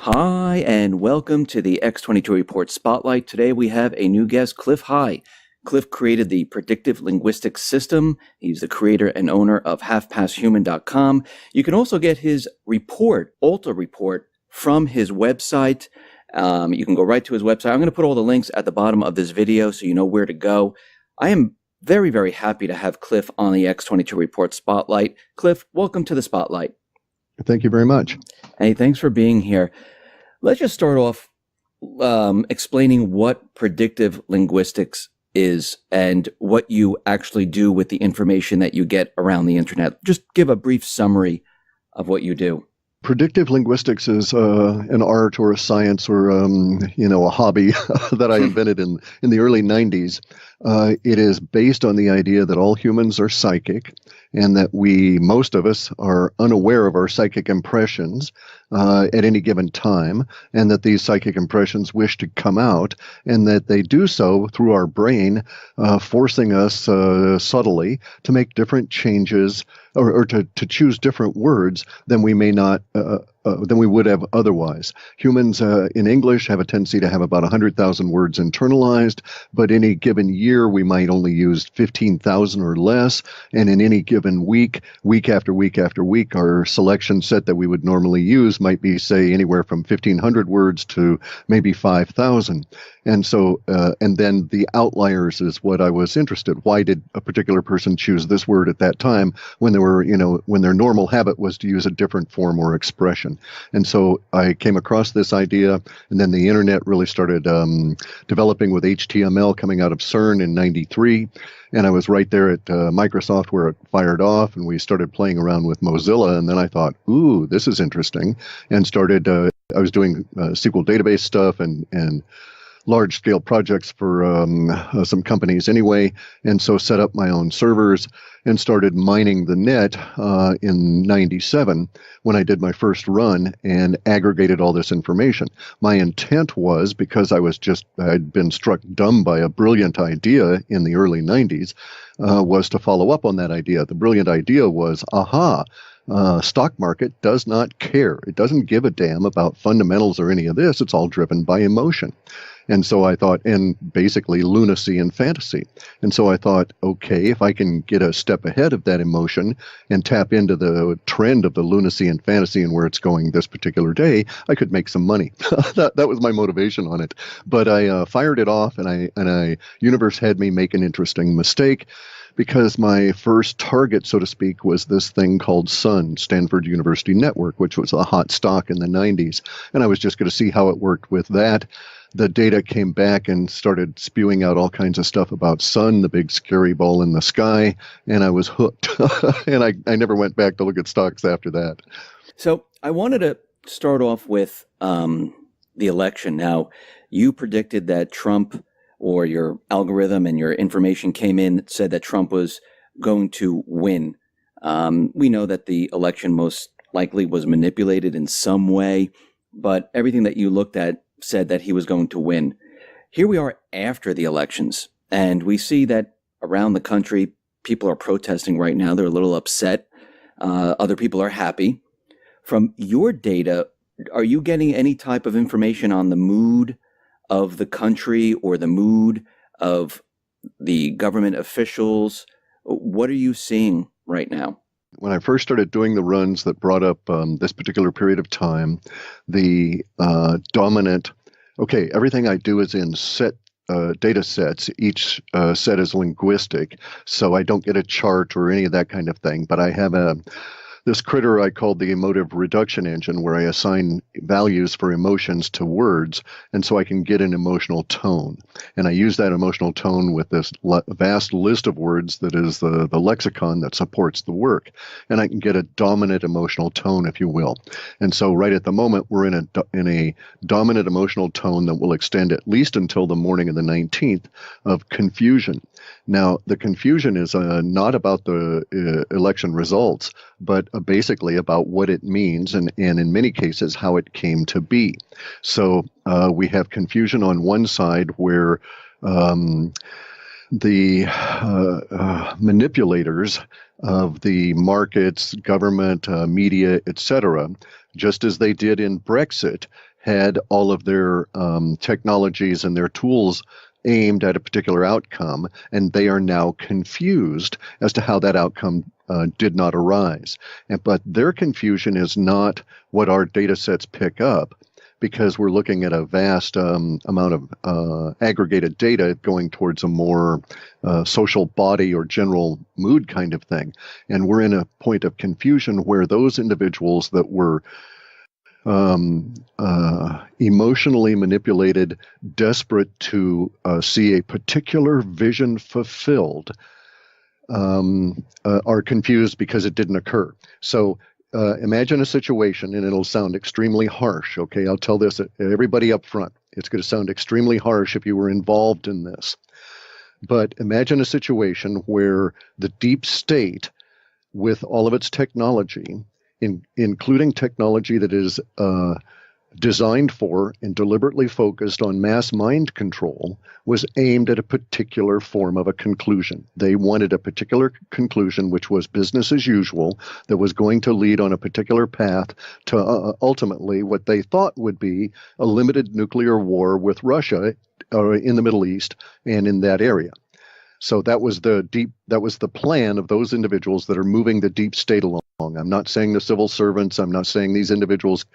Hi, and welcome to the X22 Report Spotlight. Today we have a new guest, Clif. Hi. Clif created the predictive linguistics system. He's the creator and owner of halfpasthuman.com. You can also get his report, Alta report, from his website. You can go right to his website. I'm going to put all the links at the bottom of this video so you know where to go. I am very, very happy to have Clif on the X22 Report Spotlight. Clif, welcome to the Spotlight. Thank you very much. Hey, thanks for being here. Let's just start off explaining what predictive linguistics is and what you actually do with the information that you get around the internet. Just give a brief summary of what you do. Predictive linguistics is an art or a science or a hobby that I invented in the early 90s. It is based on the idea that all humans are psychic and that most of us are unaware of our psychic impressions at any given time, and that these psychic impressions wish to come out, and that they do so through our brain, forcing us subtly to make different changes or to choose different words than we may not than we would have otherwise. Humans in English have a tendency to have about 100,000 words internalized, but any given year we might only use 15,000 or less, and in any given week, week after week after week, our selection set that we would normally use might be, say, anywhere from 1,500 words to maybe 5,000. And so, and then the outliers is what I was interested. Why did a particular person choose this word at that time when when their normal habit was to use a different form or expression? And so I came across this idea, and then the internet really started developing with HTML coming out of CERN in '93. And I was right there at Microsoft where it fired off, and we started playing around with Mozilla. And then I thought, ooh, this is interesting, and started, I was doing SQL database stuff and large-scale projects for some companies anyway, and so set up my own servers and started mining the net in '97 when I did my first run and aggregated all this information. My intent was, because I'd been struck dumb by a brilliant idea in the early '90s, was to follow up on that idea. The brilliant idea was, stock market does not care. It doesn't give a damn about fundamentals or any of this. It's all driven by emotion. And so I thought, and basically lunacy and fantasy. And so I thought, okay, if I can get a step ahead of that emotion and tap into the trend of the lunacy and fantasy and where it's going this particular day, I could make some money. That was my motivation on it. But I fired it off, and universe had me make an interesting mistake, because my first target, so to speak, was this thing called SUN, Stanford University Network, which was a hot stock in the '90s. And I was just going to see how it worked with that. The data came back and started spewing out all kinds of stuff about SUN, the big scary ball in the sky, and I was hooked. And I never went back to look at stocks after that. So I wanted to start off with the election. Now, you predicted that Trump, or your algorithm and your information came in that said that Trump was going to win. We know that the election most likely was manipulated in some way, but everything that you looked at said that he was going to win. Here we are after the elections, and we see that around the country, people are protesting right now. They're a little upset. Other people are happy. From your data, are you getting any type of information on the mood of the country or the mood of the government officials? What are you seeing right now? When I first started doing the runs that brought up this particular period of time, the dominant, everything I do is in set data sets. Each set is linguistic, so I don't get a chart or any of that kind of thing, but I have this critter I called the emotive reduction engine, where I assign values for emotions to words, and so I can get an emotional tone. And I use that emotional tone with this vast list of words that is the lexicon that supports the work. And I can get a dominant emotional tone, if you will. And so right at the moment, we're in a dominant emotional tone that will extend at least until the morning of the 19th of confusion. Now, the confusion is not about the election results, but basically about what it means, and in many cases, how it came to be. So we have confusion on one side where the manipulators of the markets, government, media, etc., just as they did in Brexit, had all of their technologies and their tools aimed at a particular outcome, and they are now confused as to how that outcome did not arise. But their confusion is not what our data sets pick up, because we're looking at a vast amount of aggregated data going towards a more social body or general mood kind of thing. And we're in a point of confusion where those individuals that were emotionally manipulated, desperate to see a particular vision fulfilled, are confused because it didn't occur. So imagine a situation, and it'll sound extremely harsh. Okay, I'll tell this everybody up front. It's going to sound extremely harsh if you were involved in this. But imagine a situation where the deep state, with all of its technology, including technology that is designed for and deliberately focused on mass mind control, was aimed at a particular form of a conclusion. They wanted a particular conclusion, which was business as usual, that was going to lead on a particular path to ultimately what they thought would be a limited nuclear war with Russia in the Middle East and in that area. So that was the plan of those individuals that are moving the deep state along. I'm not saying the civil servants. I'm not saying these individuals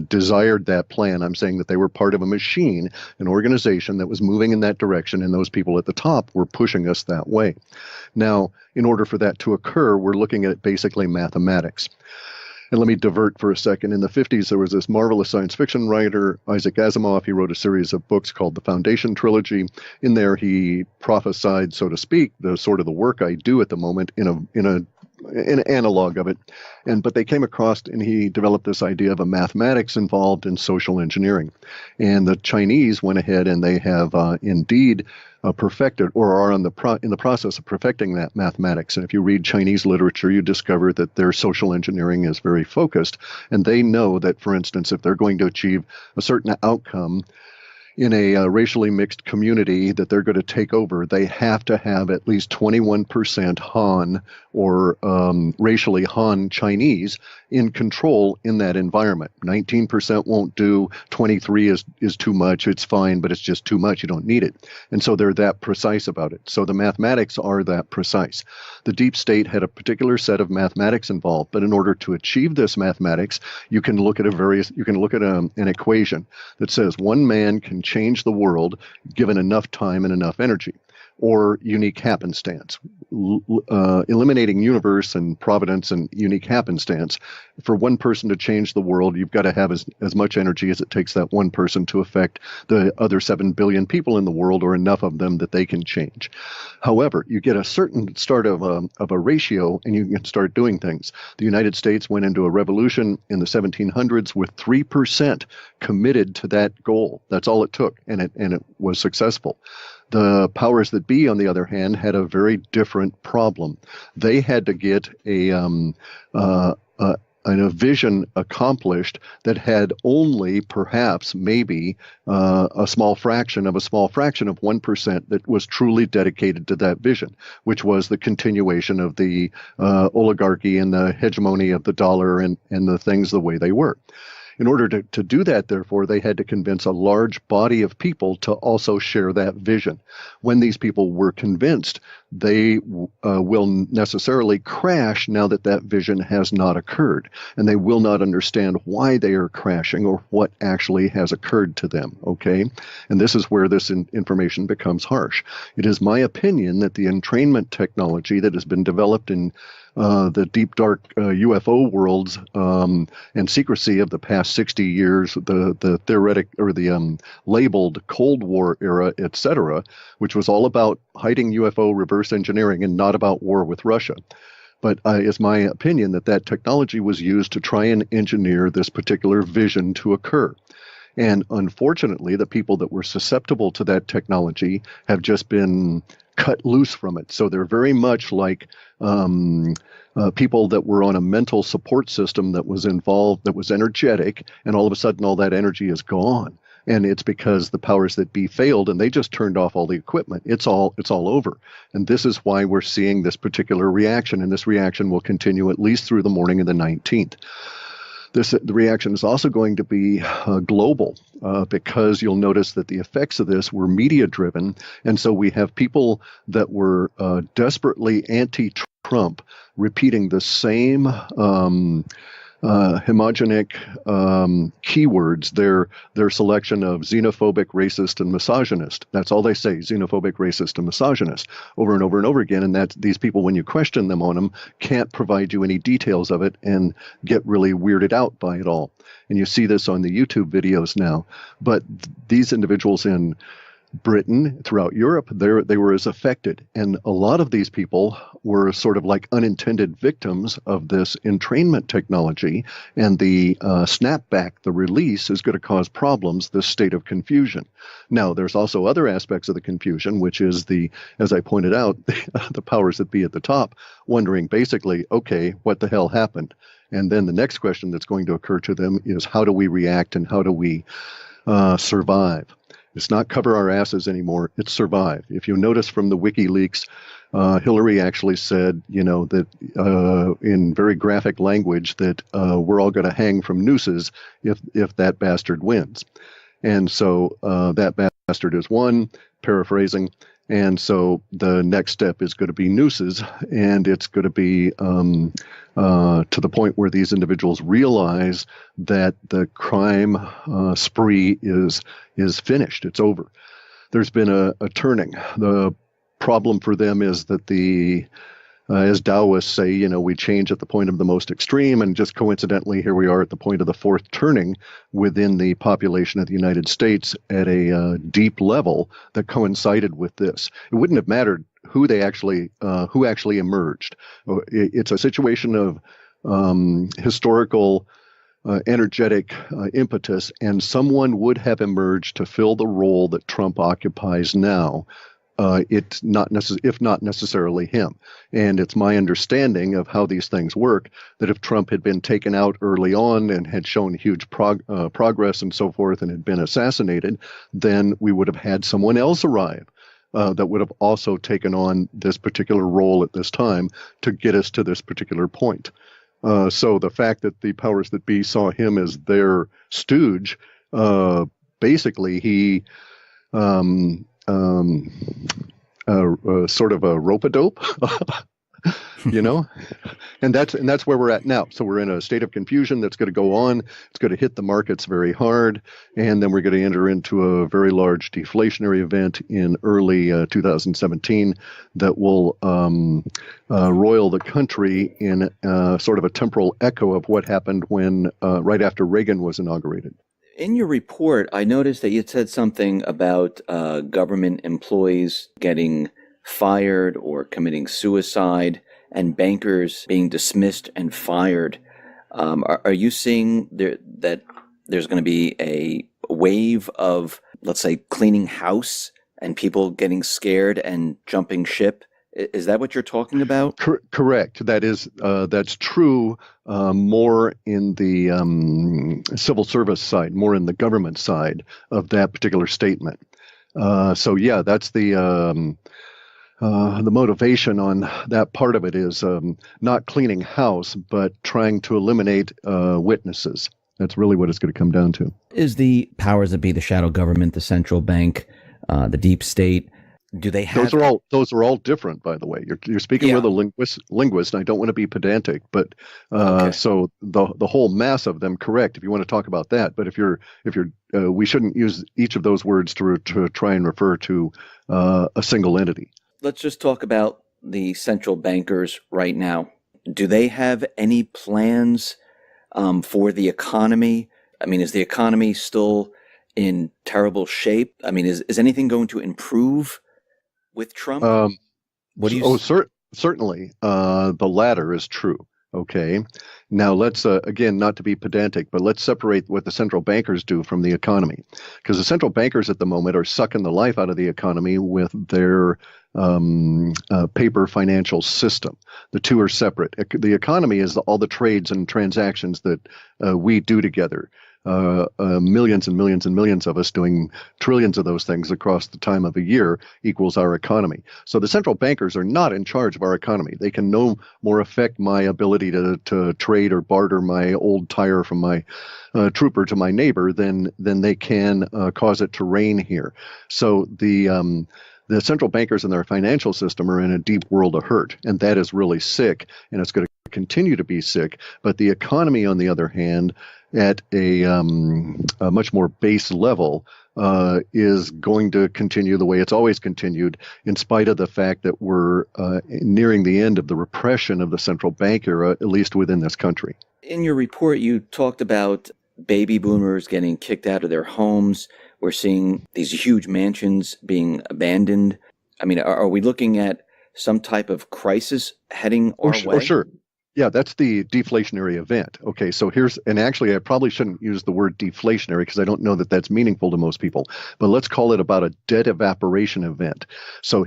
desired that plan. I'm saying that they were part of a machine, an organization that was moving in that direction, and those people at the top were pushing us that way. Now, in order for that to occur, we're looking at basically mathematics. And let me divert for a second. In the 50s, there was this marvelous science fiction writer, Isaac Asimov. He wrote a series of books called the Foundation Trilogy. In there, he prophesied, so to speak, the sort of the work I do at the moment in an analog of it. But they came across, and he developed this idea of a mathematics involved in social engineering. And the Chinese went ahead and they have indeed perfected, or are in the process of perfecting that mathematics. And if you read Chinese literature, you discover that their social engineering is very focused. And they know that, for instance, if they're going to achieve a certain outcome in a racially mixed community that they're going to take over, they have to have at least 21% Han or racially Han Chinese in control in that environment. 19% won't do, 23 is too much, it's fine, but it's just too much, you don't need it. And so they're that precise about it. So the mathematics are that precise. The deep state had a particular set of mathematics involved, but in order to achieve this mathematics, you can look at an equation that says one man can change the world given enough time and enough energy, or unique happenstance. Eliminating universe and providence and unique happenstance, for one person to change the world, you've got to have as much energy as it takes that one person to affect the other 7 billion people in the world, or enough of them that they can change. However, you get a certain start of a ratio, and you can start doing things. The United States went into a revolution in the 1700s with 3% committed to that goal. That's all it took, and it was successful. The powers that be, on the other hand, had a very different problem. They had to get a vision accomplished that had only perhaps maybe a small fraction of 1% that was truly dedicated to that vision, which was the continuation of the oligarchy and the hegemony of the dollar and the things the way they were. In order to do that, therefore, they had to convince a large body of people to also share that vision. When these people were convinced, they will necessarily crash now that that vision has not occurred, and they will not understand why they are crashing or what actually has occurred to them, okay? And this is where this information becomes harsh. It is my opinion that the entrainment technology that has been developed in the deep, dark UFO worlds and secrecy of the past 60 years, the theoretic or the labeled Cold War era, etc., which was all about hiding UFO reverse engineering and not about war with Russia. But it's my opinion that technology was used to try and engineer this particular vision to occur. And unfortunately, the people that were susceptible to that technology have just been cut loose from it. So they're very much like people that were on a mental support system that was involved, that was energetic, and all of a sudden all that energy is gone. And it's because the powers that be failed and they just turned off all the equipment. It's all over. And this is why we're seeing this particular reaction, and this reaction will continue at least through the morning of the 19th. The reaction is also going to be global because you'll notice that the effects of this were media driven. And so we have people that were desperately anti-Trump repeating the same homogenic keywords, their selection of xenophobic, racist, and misogynist. That's all they say, xenophobic, racist, and misogynist, over and over and over again. And that these people, when you question them on them, can't provide you any details of it and get really weirded out by it all. And you see this on the YouTube videos now. But these individuals in Britain, throughout Europe, they were as affected. And a lot of these people were sort of like unintended victims of this entrainment technology. And the snapback, the release, is going to cause problems, this state of confusion. Now, there's also other aspects of the confusion, which is as I pointed out, the powers that be at the top wondering basically, okay, what the hell happened? And then the next question that's going to occur to them is, how do we react and how do we survive? It's not cover our asses anymore. It's survive. If you notice from the WikiLeaks, Hillary actually said, that in very graphic language that we're all going to hang from nooses if that bastard wins. And so that bastard is one, paraphrasing. And so the next step is going to be nooses, and it's going to be to the point where these individuals realize that the crime spree is finished. It's over. There's been a turning. The problem for them is that as Taoists say, we change at the point of the most extreme, and just coincidentally, here we are at the point of the fourth turning within the population of the United States at a deep level that coincided with this. It wouldn't have mattered who actually emerged. It's a situation of historical energetic impetus, and someone would have emerged to fill the role that Trump occupies now. It's not if not necessarily him. And it's my understanding of how these things work that if Trump had been taken out early on and had shown huge progress and so forth and had been assassinated, then we would have had someone else arrive that would have also taken on this particular role at this time to get us to this particular point. So the fact that the powers that be saw him as their stooge, basically he sort of a rope-a-dope, and that's where we're at now. So we're in a state of confusion that's going to go on. It's going to hit the markets very hard, and then we're going to enter into a very large deflationary event in early 2017 that will roil the country in sort of a temporal echo of what happened when right after Reagan was inaugurated. In your report, I noticed that you said something about government employees getting fired or committing suicide and bankers being dismissed and fired. Are you seeing that there's going to be a wave of, let's say, cleaning house and people getting scared and jumping ship? Is that what you're talking about? Correct. That's true. More in the civil service side, more in the government side of that particular statement. So yeah, that's the motivation on that part of it is not cleaning house, but trying to eliminate witnesses. That's really what it's going to come down to. Is the powers that be, the shadow government, the central bank, the deep state, do they have? Those are all different, by the way. You're speaking with a linguist. And I don't want to be pedantic, but Okay. So the whole mass of them, correct. If you want to talk about that, but if you're we shouldn't use each of those words to try and refer to a single entity. Let's just talk about the central bankers right now. Do they have any plans for the economy? I mean, is the economy still in terrible shape? I mean, is anything going to improve with Trump? What do you? Certainly. The latter is true. Okay. Now let's again, not to be pedantic, but let's separate what the central bankers do from the economy, because the central bankers at the moment are sucking the life out of the economy with their paper financial system. The two are separate. The economy is all the trades and transactions that we do together. millions and millions and millions of us doing trillions of those things across the time of a year equals our economy. So the central bankers are not in charge of our economy. They can no more affect my ability to trade or barter my old tire from my trooper to my neighbor than they can cause it to rain here. So the central bankers and their financial system are in a deep world of hurt, and that is really sick, and it's going to continue to be sick. But the economy, on the other hand, at a much more base level, is going to continue the way it's always continued, in spite of the fact that we're nearing the end of the repression of the central bank era, at least within this country. In your report, you talked about baby boomers getting kicked out of their homes. We're seeing these huge mansions being abandoned. I mean, are we looking at some type of crisis heading our way? Oh, sure. Yeah, that's the deflationary event. Okay, so and actually I probably shouldn't use the word deflationary because I don't know that that's meaningful to most people, but let's call it about a debt evaporation event. So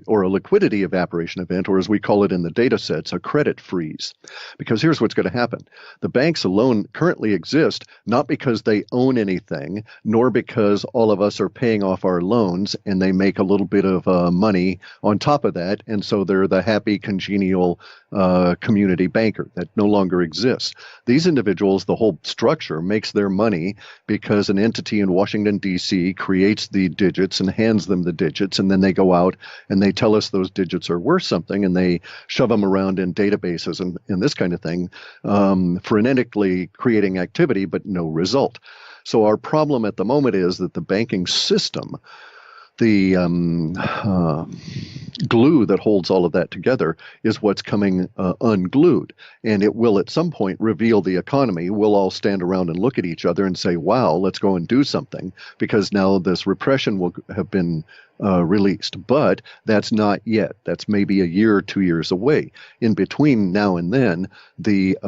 or a liquidity evaporation event, or as we call it in the data sets, a credit freeze. Because here's what's going to happen. The banks alone currently exist not because they own anything, nor because all of us are paying off our loans and they make a little bit of money on top of that, and so they're the happy, congenial community banker that no longer exists. These individuals, the whole structure makes their money because an entity in Washington, D.C. creates the digits and hands them the digits, and then they go out and they tell us those digits are worth something, and they shove them around in databases and this kind of thing, frenetically creating activity, but no result. So our problem at the moment is that the banking system, the glue that holds all of that together, is what's coming unglued. And it will at some point reveal the economy. We'll all stand around and look at each other and say, wow, let's go and do something, because now this repression will have been released. But that's not yet. That's maybe a year or 2 years away. In between now and then, the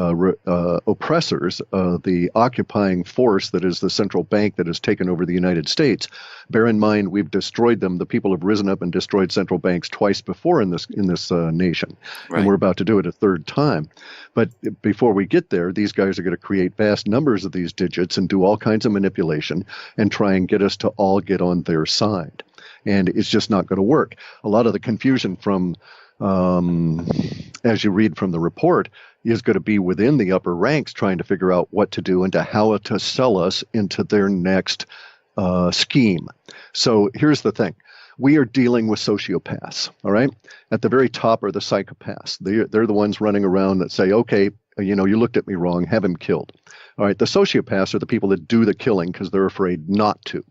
oppressors, the occupying force that is the central bank that has taken over the United States, bear in mind we've destroyed them. The people have risen up and destroyed central banks twice before in this nation, Right. and we're about to do it a third time. But before we get there, these guys are going to create vast numbers of these digits and do all kinds of manipulation and try and get us to all get on their side. And it's just not going to work. A lot of the confusion from, as you read from the report, is going to be within the upper ranks trying to figure out what to do and how to sell us into their next scheme. So here's the thing. We are dealing with sociopaths, all right? At the very top are the psychopaths. They're the ones running around that say, okay, you looked at me wrong, have him killed. All right, the sociopaths are the people that do the killing because they're afraid not to.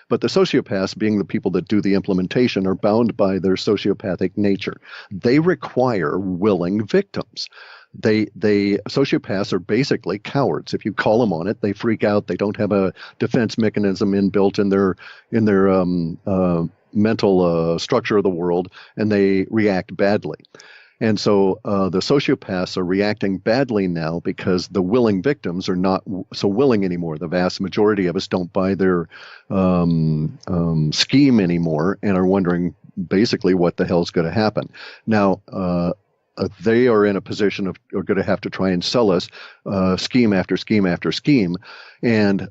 But the sociopaths, being the people that do the implementation, are bound by their sociopathic nature. They require willing victims. Sociopaths are basically cowards. If you call them on it, they freak out. They don't have a defense mechanism inbuilt in their mental structure of the world, and they react badly. And so the sociopaths are reacting badly now because the willing victims are not so willing anymore. The vast majority of us don't buy their scheme anymore and are wondering basically what the hell's going to happen. Now, they are in a position of are going to have to try and sell us scheme after scheme after scheme. And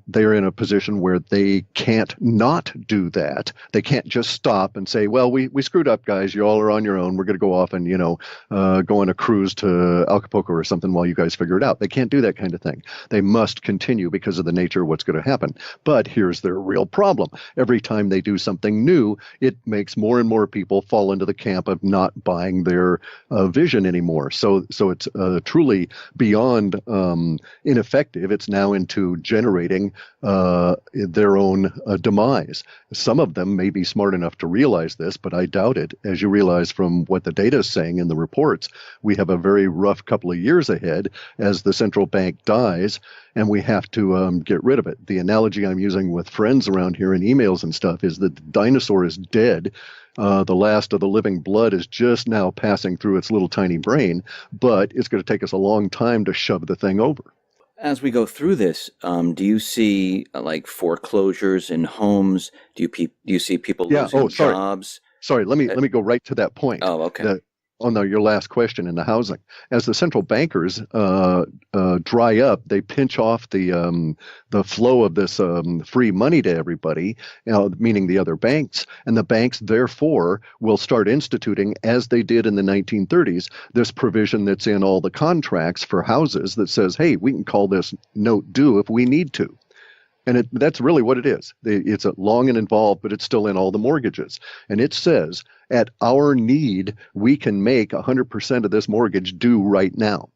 they're in a position where they can't not do that. They can't just stop and say, well, we screwed up, guys. You all are on your own. We're going to go off and, go on a cruise to Acapulco or something while you guys figure it out. They can't do that kind of thing. They must continue because of the nature of what's going to happen. But here's their real problem. Every time they do something new, it makes more and more people fall into the camp of not buying their vision anymore. So it's truly beyond ineffective. It's now into generating their own demise. Some of them may be smart enough to realize this, but I doubt it. As you realize from what the data is saying in the reports, we have a very rough couple of years ahead as the central bank dies, and we have to get rid of it. The analogy I'm using with friends around here in emails and stuff is that the dinosaur is dead. The last of the living blood is just now passing through its little tiny brain, but it's going to take us a long time to shove the thing over. As we go through this, do you see like foreclosures in homes? Do you see people losing jobs? Sorry, let me go right to that point. Oh, okay. on your last question in the housing, as the central bankers dry up, they pinch off the flow of this free money to everybody, meaning the other banks, and the banks therefore will start instituting, as they did in the 1930s, this provision that's in all the contracts for houses that says, hey, we can call this note due if we need to. And that's really what it is. It's long and involved, but it's still in all the mortgages. And it says, at our need, we can make 100% of this mortgage due right now.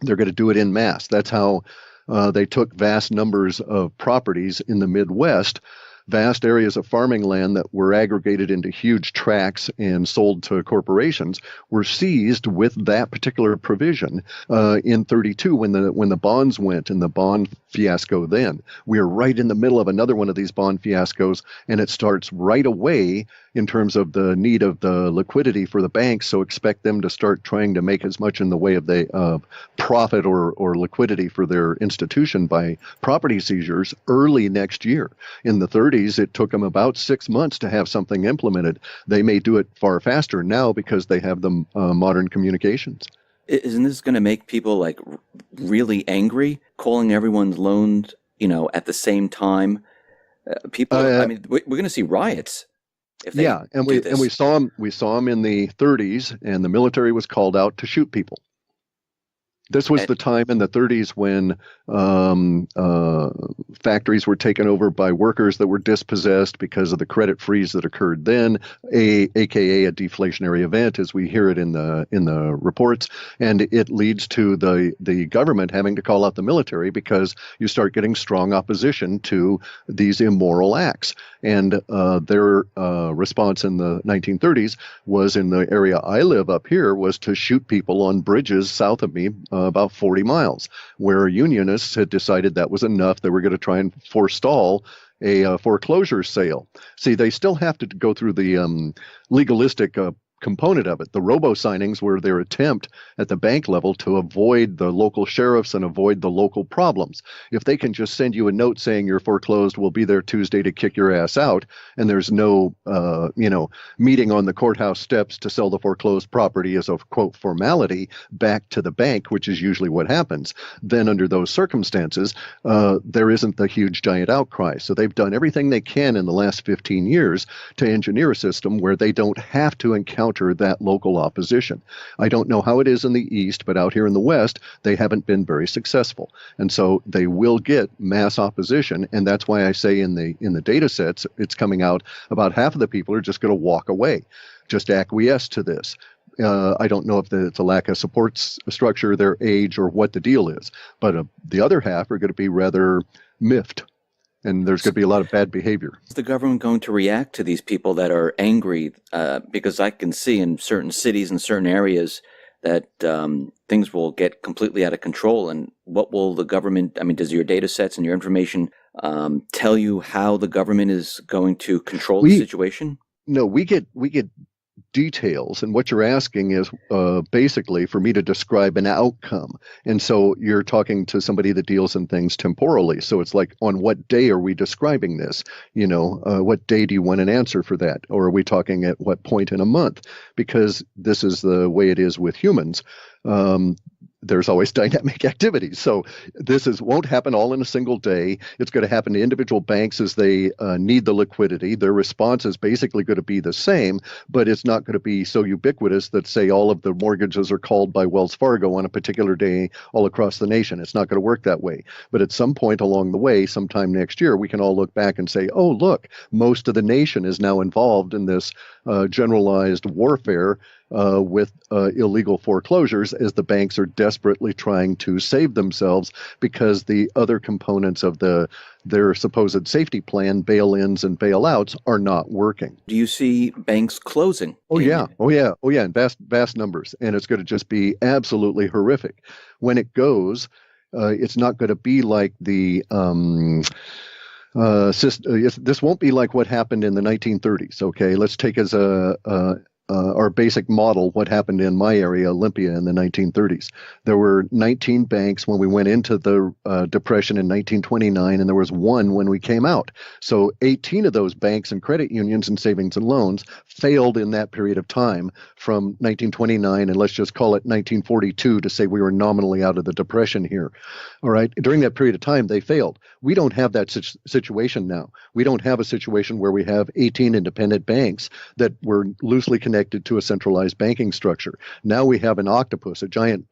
They're going to do it en masse. That's how they took vast numbers of properties in the Midwest, vast areas of farming land that were aggregated into huge tracts and sold to corporations, were seized with that particular provision in 32 when the bonds went and the bond fiasco. Then we are right in the middle of another one of these bond fiascos, and it starts right away in terms of the need of the liquidity for the banks. So expect them to start trying to make as much in the way of profit or liquidity for their institution by property seizures early next year. In the 30s, it took them about 6 months to have something implemented. They may do it far faster now because they have the modern communications. Isn't this going to make people like really angry, calling everyone's loans, at the same time? People, I mean, we're going to see riots. If they we saw them in the 30s, and the military was called out to shoot people. This was the time in the 30s when factories were taken over by workers that were dispossessed because of the credit freeze that occurred then, aka a deflationary event, as we hear it in the reports, and it leads to the government having to call out the military because you start getting strong opposition to these immoral acts. And their response in the 1930s was, in the area I live up here, was to shoot people on bridges south of me, about 40 miles, where unionists had decided that was enough. They were going to try and forestall a foreclosure sale. See, they still have to go through the legalistic component of it. The robo-signings were their attempt at the bank level to avoid the local sheriffs and avoid the local problems. If they can just send you a note saying you're foreclosed, we'll be there Tuesday to kick your ass out, and there's no meeting on the courthouse steps to sell the foreclosed property as a, quote, formality back to the bank, which is usually what happens, then under those circumstances, there isn't the huge giant outcry. So they've done everything they can in the last 15 years to engineer a system where they don't have to encounter that local opposition. I don't know how it is in the East, but out here in the West, they haven't been very successful. And so they will get mass opposition. And that's why I say in the data sets, it's coming out about half of the people are just going to walk away, just acquiesce to this. I don't know if it's a lack of support structure, their age, or what the deal is. But the other half are going to be rather miffed. And there's going to be a lot of bad behavior. Is the government going to react to these people that are angry? Because I can see in certain cities and certain areas that things will get completely out of control. And what will the government, does your data sets and your information tell you how the government is going to control the situation? No, we get details, and what you're asking is basically for me to describe an outcome. And so you're talking to somebody that deals in things temporally. So it's like, on what day are we describing this? What day do you want an answer for that? Or are we talking at what point in a month? Because this is the way it is with humans. There's always dynamic activity. So won't happen all in a single day. It's going to happen to individual banks as they need the liquidity. Their response is basically going to be the same, but it's not going to be so ubiquitous that, say, all of the mortgages are called by Wells Fargo on a particular day all across the nation. It's not going to work that way. But at some point along the way, sometime next year, we can all look back and say, oh, look, most of the nation is now involved in this generalized warfare with illegal foreclosures, as the banks are desperately trying to save themselves because the other components of their supposed safety plan, bail-ins and bailouts, are not working. Do you see banks closing? Oh yeah, in vast numbers, and it's going to just be absolutely horrific. When it goes, it's not going to be like the this won't be like what happened in the 1930s. Okay, let's take as a our basic model, what happened in my area, Olympia, in the 1930s. There were 19 banks when we went into the Depression in 1929, and there was one when we came out. So 18 of those banks and credit unions and savings and loans failed in that period of time from 1929, and let's just call it 1942 to say we were nominally out of the Depression here. All right. During that period of time, they failed. We don't have that situation now. We don't have a situation where we have 18 independent banks that were loosely connected to a centralized banking structure. Now we have an octopus, a giant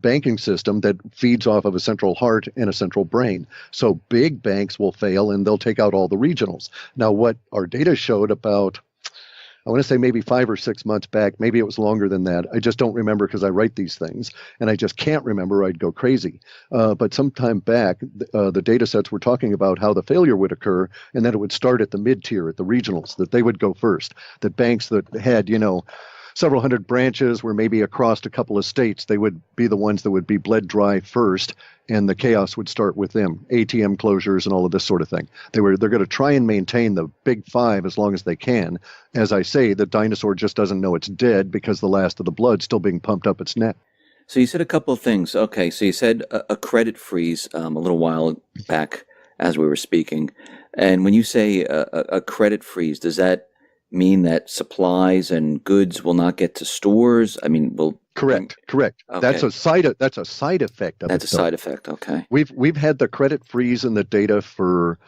banking system that feeds off of a central heart and a central brain. So big banks will fail and they'll take out all the regionals. Now, what our data showed about, I want to say maybe 5 or 6 months back, maybe it was longer than that. I just don't remember because I write these things, and I just can't remember. I'd go crazy. But sometime back, the data sets were talking about how the failure would occur, and that it would start at the mid-tier, at the regionals, that they would go first. That banks that had, several hundred branches were maybe across a couple of states, they would be the ones that would be bled dry first, and the chaos would start with them, ATM closures and all of this sort of thing. They're going to try and maintain the big five as long as they can. As I say, the dinosaur just doesn't know it's dead because the last of the blood's still being pumped up its neck. So you said a couple of things. Okay, so you said a credit freeze a little while back as we were speaking. And when you say a credit freeze, does that mean that supplies and goods will not get to stores? I mean, Correct. Okay. That's a side effect of it. That's a side effect. Okay. We've had the credit freeze in the data for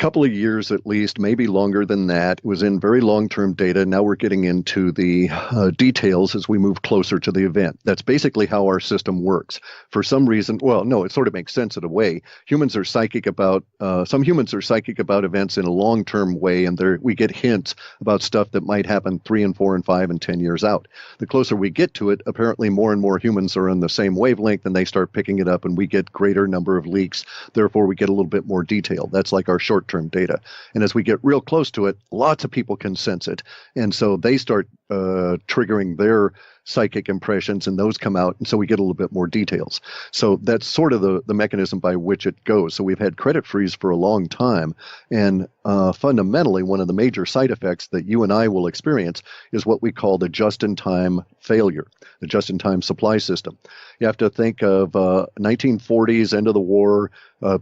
couple of years at least, maybe longer than that. It was in very long-term data. Now we're getting into the details as we move closer to the event. That's basically how our system works. For some reason, well, no, it sort of makes sense in a way. Humans are psychic about, some humans are psychic about events in a long-term way, and we get hints about stuff that might happen 3 and 4 and 5 and 10 years out. The closer we get to it, apparently more and more humans are on the same wavelength, and they start picking it up, and we get greater number of leaks. Therefore, we get a little bit more detail. That's like our short-term data. And as we get real close to it, lots of people can sense it. And so they start triggering their psychic impressions, and those come out, and so we get a little bit more details. So that's sort of the mechanism by which it goes. So we've had credit freeze for a long time, and fundamentally, one of the major side effects that you and I will experience is what we call the just-in-time failure, the just-in-time supply system. You have to think of 1940s, end of the war.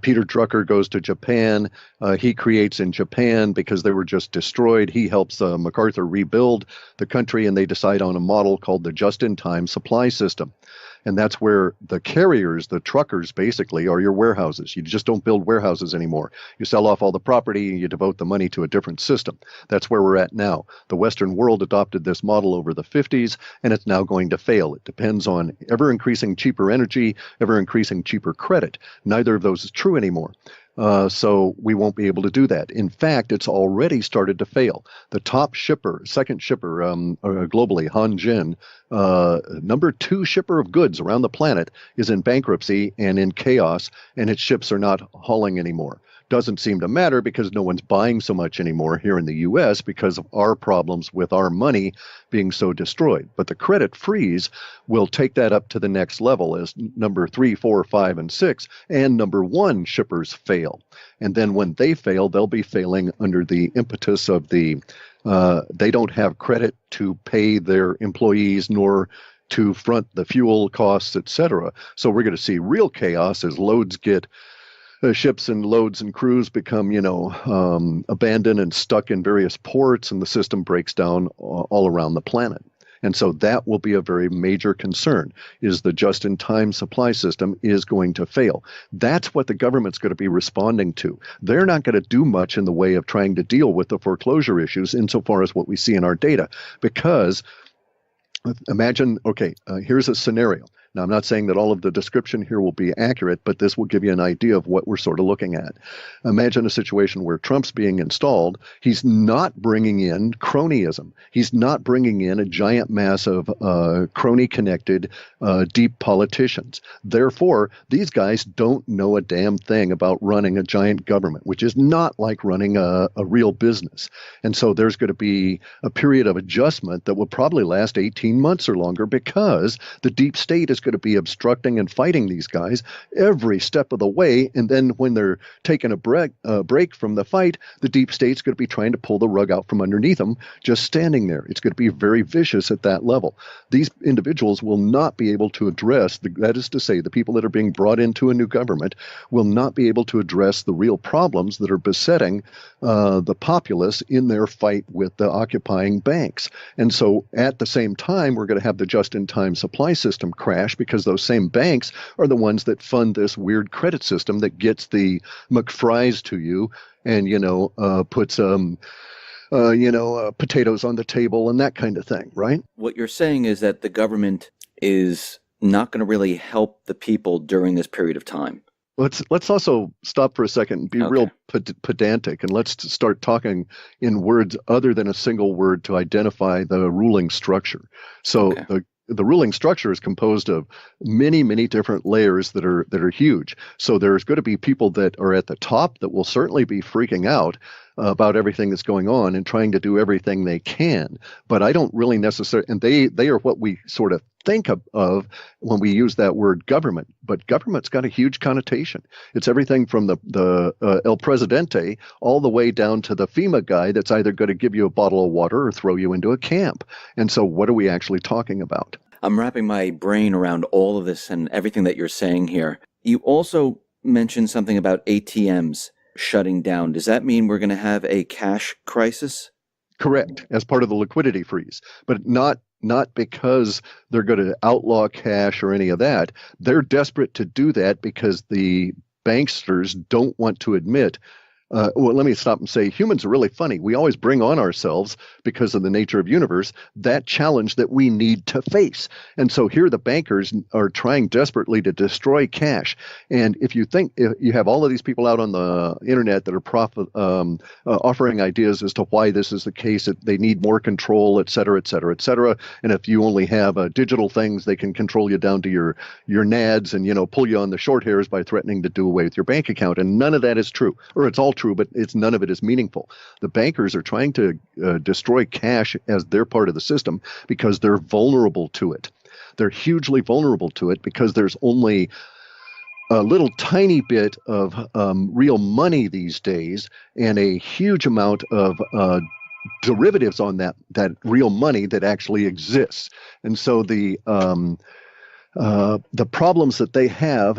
Peter Drucker goes to Japan. He creates in Japan because they were just destroyed. He helps MacArthur rebuild the country, and they decide on a model called the just-in-time supply system. And that's where the carriers, the truckers, basically are your warehouses. You just don't build warehouses anymore. You sell off all the property and you devote the money to a different system. That's where we're at now. The Western world adopted this model over the 50s, and it's now going to fail. It depends on ever-increasing cheaper energy, ever-increasing cheaper credit. Neither of those is true anymore. So we won't be able to do that. In fact, it's already started to fail. The top shipper, second shipper globally, Hanjin, number 2 shipper of goods around the planet, is in bankruptcy and in chaos, and its ships are not hauling anymore. Doesn't seem to matter because no one's buying so much anymore here in the U.S. because of our problems with our money being so destroyed. But the credit freeze will take that up to the next level as number 3, 4, 5, and 6 and number 1 shippers fail. And then when they fail, they'll be failing under the impetus of they don't have credit to pay their employees nor to front the fuel costs, etc. So we're going to see real chaos as loads get ships and loads and crews become, abandoned and stuck in various ports, and the system breaks down all around the planet. And so that will be a very major concern, is the just-in-time supply system is going to fail. That's what the government's going to be responding to. They're not going to do much in the way of trying to deal with the foreclosure issues insofar as what we see in our data, because imagine, here's a scenario. Now, I'm not saying that all of the description here will be accurate, but this will give you an idea of what we're sort of looking at. Imagine a situation where Trump's being installed. He's not bringing in cronyism. He's not bringing in a giant mass of crony-connected, deep politicians. Therefore, these guys don't know a damn thing about running a giant government, which is not like running a real business. And so there's going to be a period of adjustment that will probably last 18 months or longer because the deep state is is going to be obstructing and fighting these guys every step of the way. And then when they're taking a break from the fight, the deep state's going to be trying to pull the rug out from underneath them, just standing there. It's going to be very vicious at that level. These individuals will not be able to address, that is to say, the people that are being brought into a new government will not be able to address the real problems that are besetting the populace in their fight with the occupying banks. And so at the same time, we're going to have the just-in-time supply system crash because those same banks are the ones that fund this weird credit system that gets the McFries to you and, puts potatoes on the table and that kind of thing, right? What you're saying is that the government is not going to really help the people during this period of time. Let's also stop for a second and be real pedantic, and let's start talking in words other than a single word to identify the ruling structure. So the ruling structure is composed of many, many different layers that are huge. So there's going to be people that are at the top that will certainly be freaking out about everything that's going on and trying to do everything they can. But I don't really necessarily, and they are what we sort of think of when we use that word government. But government's got a huge connotation. It's everything from the El Presidente all the way down to the FEMA guy that's either going to give you a bottle of water or throw you into a camp. And so what are we actually talking about? I'm wrapping my brain around all of this and everything that you're saying here. You also mentioned something about ATMs shutting down. Does that mean we're going to have a cash crisis? Correct, as part of the liquidity freeze, but not because they're going to outlaw cash or any of that. They're desperate to do that because the banksters don't want to admit. Well, let me stop and say humans are really funny. We always bring on ourselves, because of the nature of universe, that challenge that we need to face. And so here the bankers are trying desperately to destroy cash. And if you have all of these people out on the internet that are offering ideas as to why this is the case, that they need more control, et cetera, et cetera, et cetera. And if you only have digital things, they can control you down to your nads and, pull you on the short hairs by threatening to do away with your bank account. And none of that is true, or it's all true, but none of it is meaningful. The bankers are trying to destroy cash as their part of the system because they're vulnerable to it. They're hugely vulnerable to it because there's only a little tiny bit of real money these days and a huge amount of derivatives on that real money that actually exists. And so the problems that they have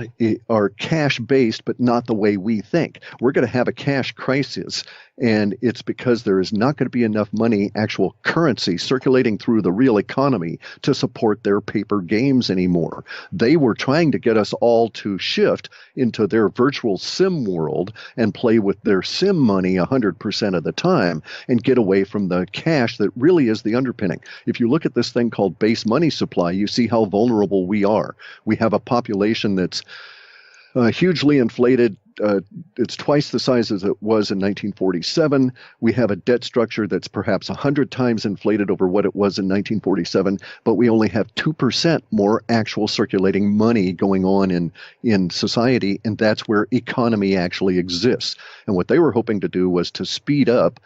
are cash-based, but not the way we think. We're going to have a cash crisis, and it's because there is not going to be enough money, actual currency, circulating through the real economy to support their paper games anymore. They were trying to get us all to shift into their virtual sim world and play with their sim money 100% of the time and get away from the cash that really is the underpinning. If you look at this thing called base money supply, you see how vulnerable we are. We have a population that's hugely inflated. It's twice the size as it was in 1947. We have a debt structure that's perhaps 100 times inflated over what it was in 1947, but we only have 2% more actual circulating money going on in society, and that's where economy actually exists. And what they were hoping to do was to speed up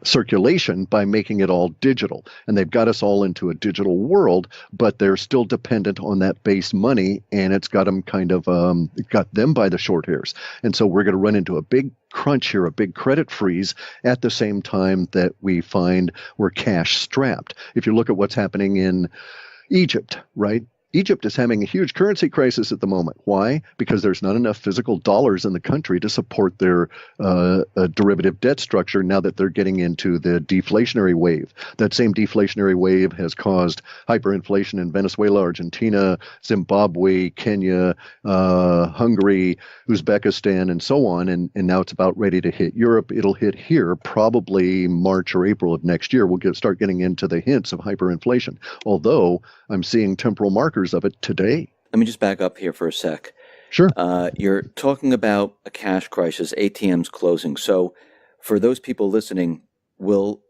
circulation by making it all digital. And they've got us all into a digital world, but they're still dependent on that base money, and it's got them got them by the short hairs. And so we're going to run into a big crunch here, a big credit freeze at the same time that we find we're cash strapped. If you look at what's happening in Egypt, right? Egypt is having a huge currency crisis at the moment. Why? Because there's not enough physical dollars in the country to support their derivative debt structure now that they're getting into the deflationary wave. That same deflationary wave has caused hyperinflation in Venezuela, Argentina, Zimbabwe, Kenya, Hungary, Uzbekistan, and so on. And now it's about ready to hit Europe. It'll hit here probably March or April of next year. We'll start getting into the hints of hyperinflation, although I'm seeing temporal markers of it today. Let me just back up here for a sec. Sure. You're talking about a cash crisis, ATMs closing. So for those people listening, will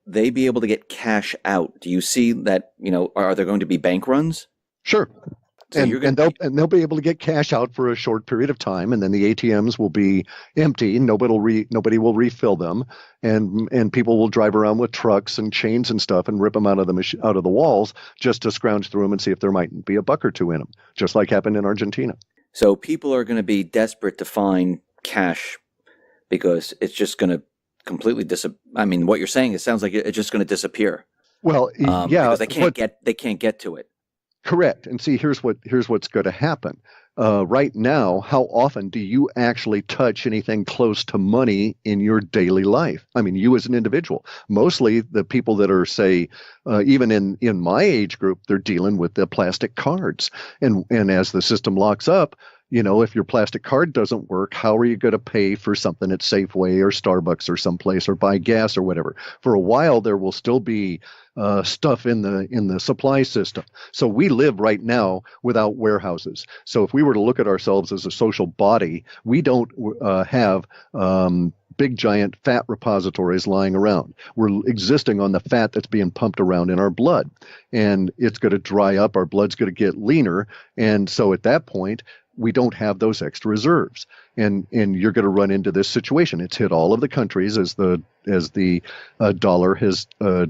they be able to get cash out? Do you see that, are there going to be bank runs? Sure. So you're going to be And they'll be able to get cash out for a short period of time, and then the ATMs will be empty. Nobody will refill them, and people will drive around with trucks and chains and stuff and rip them out of out of the walls just to scrounge through them and see if there might be a buck or two in them, just like happened in Argentina. so people are going to be desperate to find cash because it's just going to completely I mean, what you're saying, it sounds like it's just going to disappear. Well, yeah, Because they can't get to it. correct. And see, here's what's going to happen. Right now, how often do you actually touch anything close to money in your daily life? I mean, you as an individual. Mostly the people that are, say, even in my age group, they're dealing with the plastic cards. And as the system locks up, if your plastic card doesn't work, how are you going to pay for something at Safeway or Starbucks or someplace or buy gas or whatever? For a while, there will still be stuff in the supply system. So we live right now without warehouses. So if we were to look at ourselves as a social body, we don't have big giant fat repositories lying around. We're existing on the fat that's being pumped around in our blood, and it's going to dry up. Our blood's going to get leaner, and so at that point, we don't have those extra reserves, and you're going to run into this situation. It's hit all of the countries as the dollar has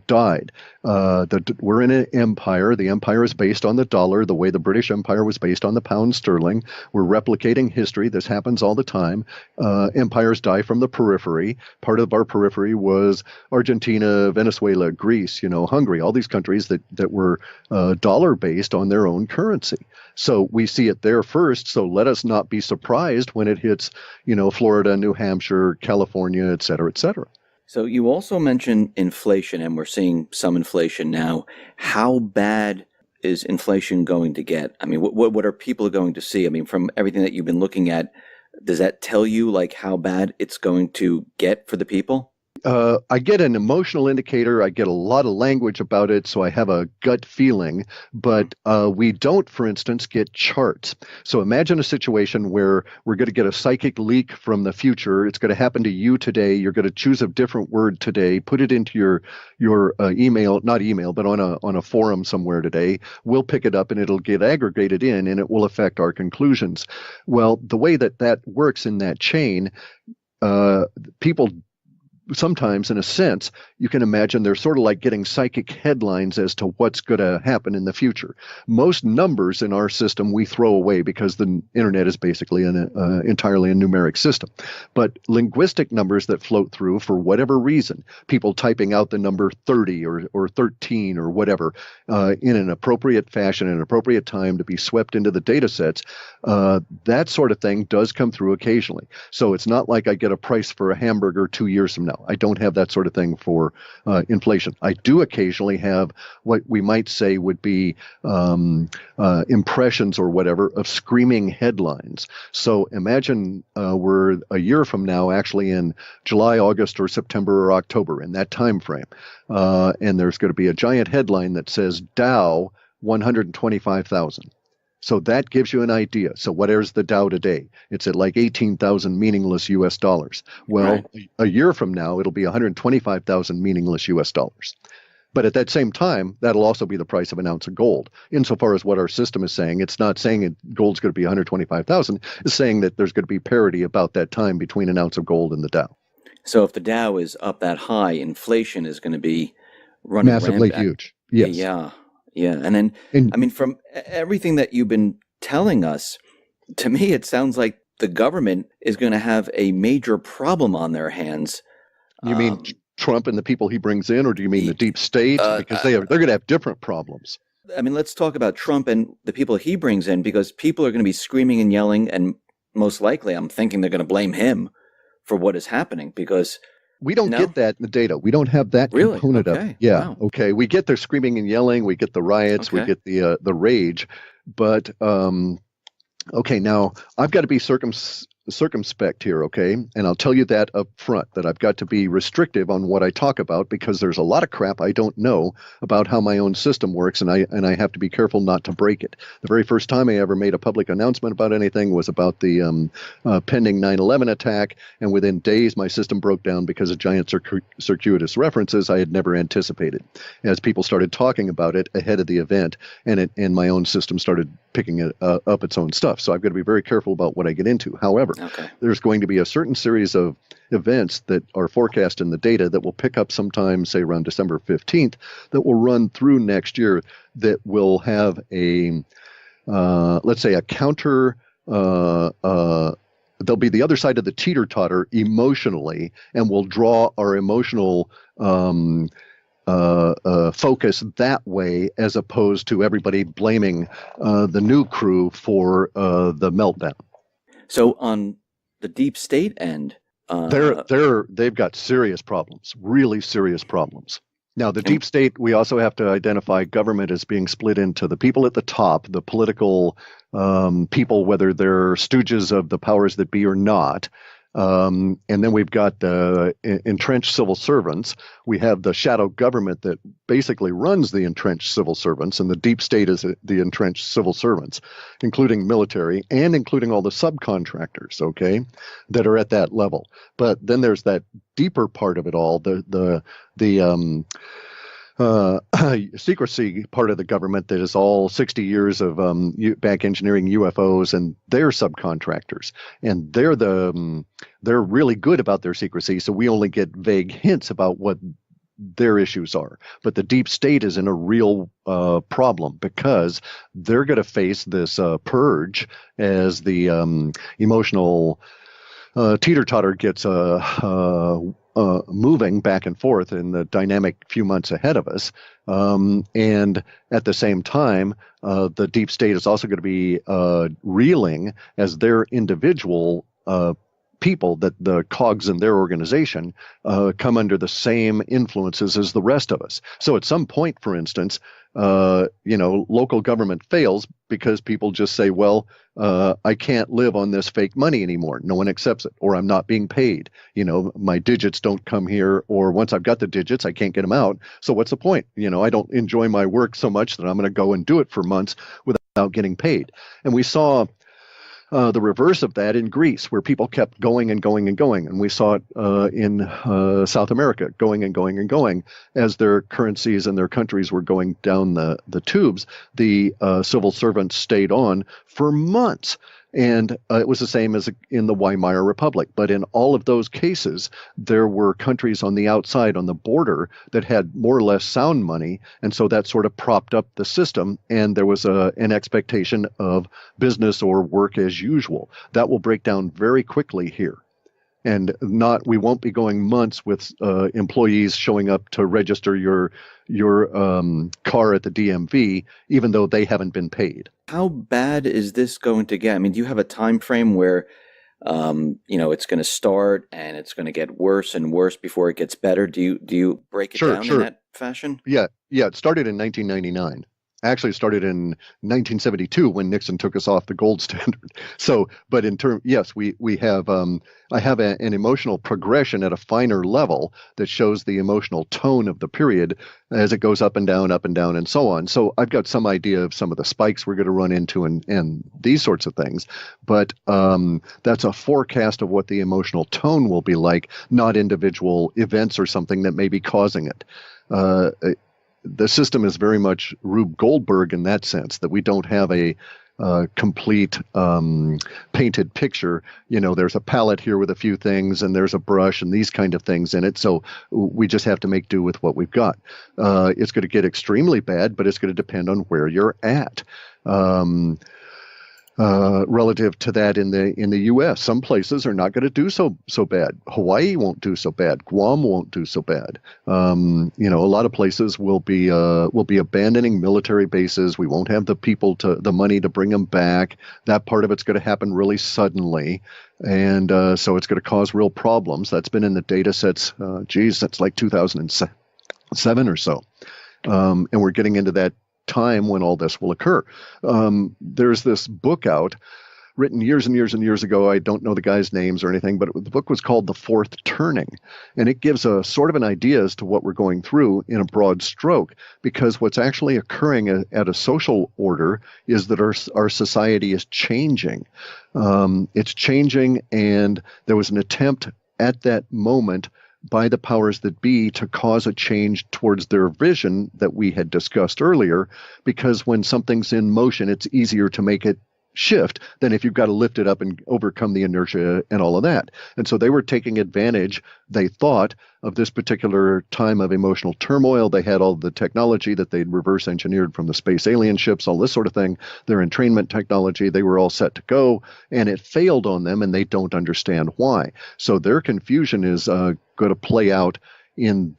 died. We're in an empire. The empire is based on the dollar, the way the British Empire was based on the pound sterling. We're replicating history. This happens all the time. Empires die from the periphery. Part of our periphery was Argentina, Venezuela, Greece, Hungary, all these countries that were dollar based on their own currency. So we see it there first. So let us not be surprised when it hits, Florida, New Hampshire, California, et cetera, et cetera. So you also mentioned inflation, and we're seeing some inflation now. How bad is inflation going to get? I mean, what are people going to see? I mean, from everything that you've been looking at, does that tell you like how bad it's going to get for the people? I get an emotional indicator. I get a lot of language about it, so I have a gut feeling. But we don't, for instance, get charts. So imagine a situation where we're going to get a psychic leak from the future. It's going to happen to you today. You're going to choose a different word today, put it into your email, not email, but on a forum somewhere today. We'll pick it up and it'll get aggregated in, and it will affect our conclusions. Well, the way that works in that chain, people sometimes, in a sense, you can imagine they're sort of like getting psychic headlines as to what's going to happen in the future. Most numbers in our system we throw away because the internet is basically entirely a numeric system. But linguistic numbers that float through for whatever reason, people typing out the number 30 or 13 or whatever in an appropriate fashion, an appropriate time to be swept into the data sets, that sort of thing does come through occasionally. So it's not like I get a price for a hamburger 2 years from now. I don't have that sort of thing for inflation. I do occasionally have what we might say would be impressions or whatever of screaming headlines. So imagine we're a year from now, actually in July, August, or September, or October, in that time frame. And there's going to be a giant headline that says Dow 125,000. So that gives you an idea. So what is the Dow today? It's at like 18,000 meaningless US dollars. Well, right. A year from now, it'll be 125,000 meaningless US dollars. But at that same time, that'll also be the price of an ounce of gold. Insofar as what our system is saying, it's not saying gold's going to be 125,000. It's saying that there's going to be parity about that time between an ounce of gold and the Dow. So if the Dow is up that high, inflation is going to be running massively rampant. Huge. Yes. Yeah. Yeah. And then, I mean, from everything that you've been telling us, to me, it sounds like the government is going to have a major problem on their hands. You mean Trump and the people he brings in, or do you mean the deep state? Because they're going to have different problems. I mean, let's talk about Trump and the people he brings in, because people are going to be screaming and yelling, and most likely, I'm thinking they're going to blame him for what is happening, because we don't get that in the data. We don't have that component of it. Yeah. Wow. Okay. We get the screaming and yelling. We get the riots. We get the rage. But okay, now I've got to be circumspect here, okay? And I'll tell you that up front, that I've got to be restrictive on what I talk about because there's a lot of crap I don't know about how my own system works, and I have to be careful not to break it. The very first time I ever made a public announcement about anything was about the pending 9/11 attack, and within days my system broke down because of giant circuitous references I had never anticipated. As people started talking about it ahead of the event, and my own system started picking it up its own stuff. So I've got to be very careful about what I get into. However, there's going to be a certain series of events that are forecast in the data that will pick up sometime, say around December 15th, that will run through next year, that will have a, let's say, a counter, they'll be the other side of the teeter-totter emotionally, and will draw our emotional focus that way, as opposed to everybody blaming the new crew for the meltdown. So on the deep state end, they've got serious problems, really serious problems. Now, the deep state, we also have to identify government as being split into the people at the top, the political people, whether they're stooges of the powers that be or not. And then we've got entrenched civil servants. We have the shadow government that basically runs the entrenched civil servants, and the deep state is the entrenched civil servants, including military and including all the subcontractors, okay, that are at that level. But then there's that deeper part of it all, the secrecy part of the government that is all 60 years of back engineering UFOs and their subcontractors, and they're really good about their secrecy, so we only get vague hints about what their issues are. But the deep state is in a real problem, because they're going to face this purge as the emotional teeter-totter gets moving back and forth in the dynamic few months ahead of us. And at the same time, the deep state is also going to be reeling as their individual people, that the cogs in their organization come under the same influences as the rest of us. So at some point, for instance, local government fails because people just say, well, I can't live on this fake money anymore. No one accepts it, or I'm not being paid. My digits don't come here, or once I've got the digits, I can't get them out. So what's the point? I don't enjoy my work so much that I'm going to go and do it for months without getting paid. And we saw the reverse of that in Greece, where people kept going and going and going. And we saw it in South America, going and going and going. As their currencies and their countries were going down the tubes, the civil servants stayed on for months. And it was the same as in the Weimar Republic. But in all of those cases, there were countries on the outside, on the border, that had more or less sound money. And so that sort of propped up the system. And there was an expectation of business or work as usual. That will break down very quickly here. And we won't be going months with employees showing up to register your car at the DMV, even though they haven't been paid. How bad is this going to get? I mean, do you have a time frame where, it's going to start and it's going to get worse and worse before it gets better? Do you break it down in that fashion? Yeah. It started in 1999. Actually, it started in 1972 when Nixon took us off the gold standard. So, but yes, we have. I have an emotional progression at a finer level that shows the emotional tone of the period as it goes up and down, and so on. So I've got some idea of some of the spikes we're going to run into and these sorts of things. But that's a forecast of what the emotional tone will be like, not individual events or something that may be causing it. The system is very much Rube Goldberg in that sense, that we don't have a complete painted picture. There's a palette here with a few things, and there's a brush and these kind of things in it. So we just have to make do with what we've got. It's going to get extremely bad, but it's going to depend on where you're at. Relative to that in the U.S., some places are not going to do so bad. Hawaii won't do so bad. Guam won't do so bad. A lot of places will be abandoning military bases. We won't have the money to bring them back. That part of it's going to happen really suddenly, and so it's going to cause real problems. That's been in the data sets. Since like 2007 or so, and we're getting into that time when all this will occur. There's this book out written years and years and years ago. I don't know the guy's names or anything, but the book was called The Fourth Turning. And it gives a sort of an idea as to what we're going through in a broad stroke, because what's actually occurring at a social order is that our society is changing. It's changing, and there was an attempt at that moment by the powers that be to cause a change towards their vision that we had discussed earlier, because when something's in motion, it's easier to make it shift than if you've got to lift it up and overcome the inertia and all of that. And so they were taking advantage, they thought, of this particular time of emotional turmoil. They had all the technology that they'd reverse engineered from the space alien ships, all this sort of thing, their entrainment technology. They were all set to go, and it failed on them, and they don't understand why. So their confusion is going to play out in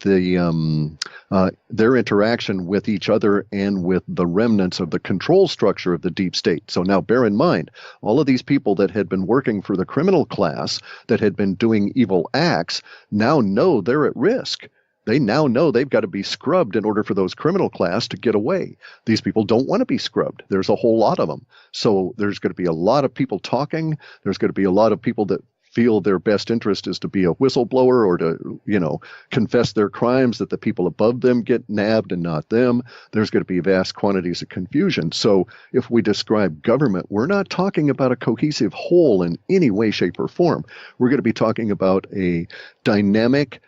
their interaction with each other and with the remnants of the control structure of the deep state. So now bear in mind, all of these people that had been working for the criminal class, that had been doing evil acts, now know they're at risk. They now know they've got to be scrubbed in order for those criminal class to get away. These people don't want to be scrubbed. There's a whole lot of them. So there's going to be a lot of people talking. There's going to be a lot of people that feel their best interest is to be a whistleblower or to, confess their crimes, that the people above them get nabbed and not them. There's going to be vast quantities of confusion. So if we describe government, we're not talking about a cohesive whole in any way, shape, or form. We're going to be talking about a dynamic,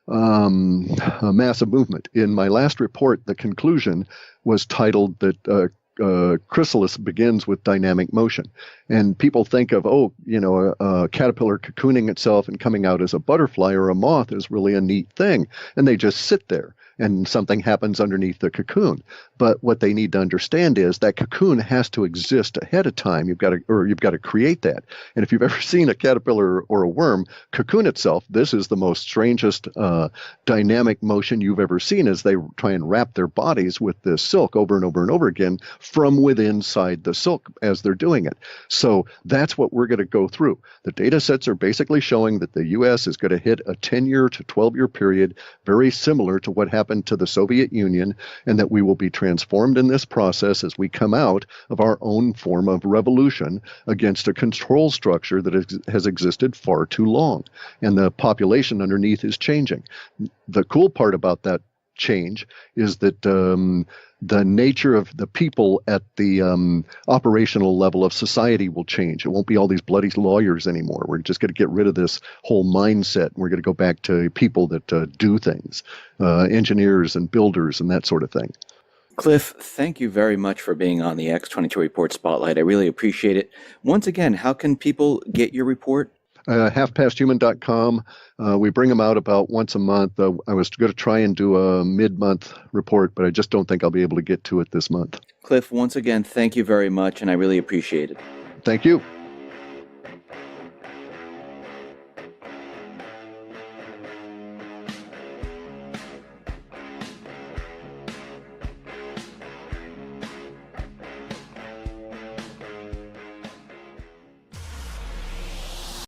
a massive movement. In my last report, the conclusion was titled that chrysalis begins with dynamic motion. And people think of, a caterpillar cocooning itself and coming out as a butterfly or a moth is really a neat thing. And they just sit there and something happens underneath the cocoon. But what they need to understand is that cocoon has to exist ahead of time. You've got to create that. And if you've ever seen a caterpillar or a worm cocoon itself, this is the most strangest dynamic motion you've ever seen, as they try and wrap their bodies with this silk over and over and over again from within inside the silk as they're doing it. So that's what we're going to go through. The data sets are basically showing that the U.S. is going to hit a 10-year to 12-year period very similar to what happened to the Soviet Union, and that we will be transformed in this process as we come out of our own form of revolution against a control structure that has existed far too long. And the population underneath is changing. The cool part about that change is that the nature of the people at the operational level of society will change. It won't be all these bloody lawyers anymore. We're just going to get rid of this whole mindset. We're going to go back to people that do things, engineers and builders and that sort of thing. Clif, thank you very much for being on the X-22 Report Spotlight. I really appreciate it. Once again, how can people get your report? halfpasthuman.com. We bring them out about once a month. I was going to try and do a mid-month report, but I just don't think I'll be able to get to it this month. Clif, once again, thank you very much, and I really appreciate it. Thank you.